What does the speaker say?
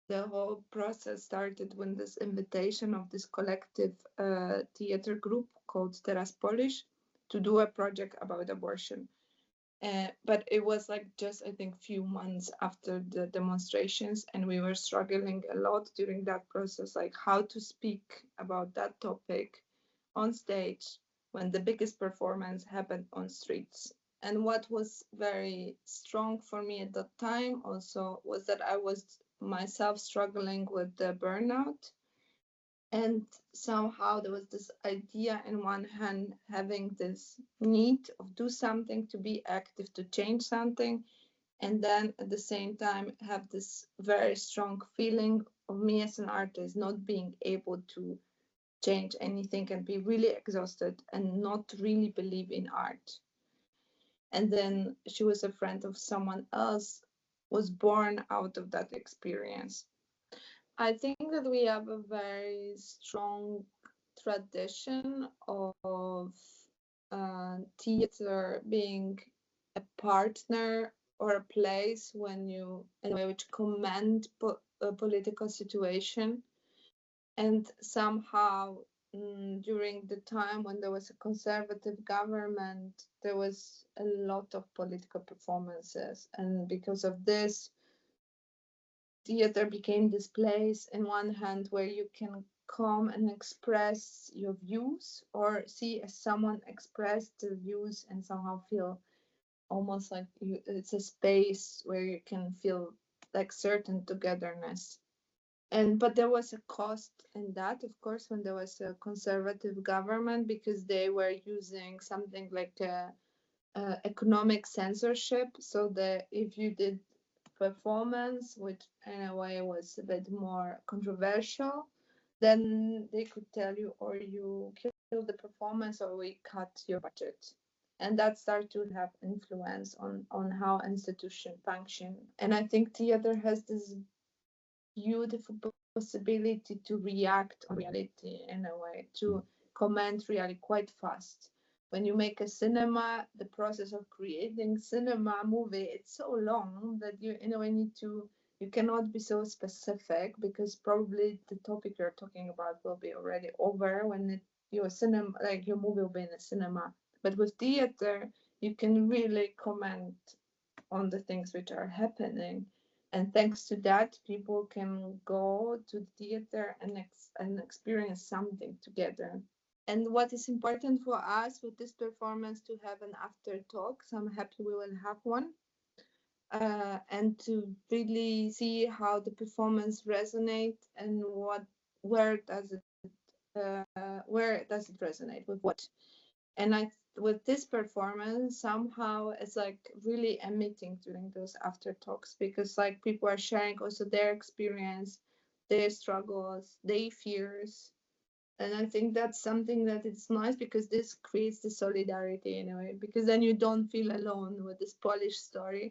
the whole process started when this invitation of this collective theater group called Teraz Polish to do a project about abortion. But it was like just, I think, few months after the demonstrations, and we were struggling a lot during that process, like how to speak about that topic on stage when the biggest performance happened on streets. And what was very strong for me at that time also was that I was myself struggling with the burnout. And somehow there was this idea, in one hand, having this need of do something, to be active, to change something, and then at the same time have this very strong feeling of me as an artist not being able to change anything and be really exhausted and not really believe in art. And then She Was a Friend of Someone Else was born out of that experience. I think that we have a very strong tradition of theater being a partner or a place when you, in a way, which comment a political situation. And somehow, during the time when there was a conservative government, there was a lot of political performances. And because of this, theater became this place, in one hand, where you can come and express your views, or see as someone express their views and somehow feel almost like it's a space where you can feel like certain togetherness. And but there was a cost in that, of course, when there was a conservative government, because they were using something like economic censorship, so that if you did performance, which in a way was a bit more controversial, then they could tell you, or you kill the performance, or we cut your budget. And that started to have influence on how institutions function. And I think theater has this beautiful possibility to react on reality, in a way, to comment reality quite fast. When you make a cinema, the process of creating cinema movie, it's so long that you, in a way, you cannot be so specific, because probably the topic you're talking about will be already over when your cinema, like your movie, will be in a cinema. But with theater, you can really comment on the things which are happening, and thanks to that, people can go to the theater and experience something together. And what is important for us with this performance, to have an after talk, so I'm happy we will have one, and to really see how the performance resonate, and where does it resonate with what. And with this performance, somehow it's like really emitting during those after talks, because like people are sharing also their experience, their struggles, their fears. And I think that's something that it's nice, because this creates the solidarity in a way, because then you don't feel alone with this Polish story.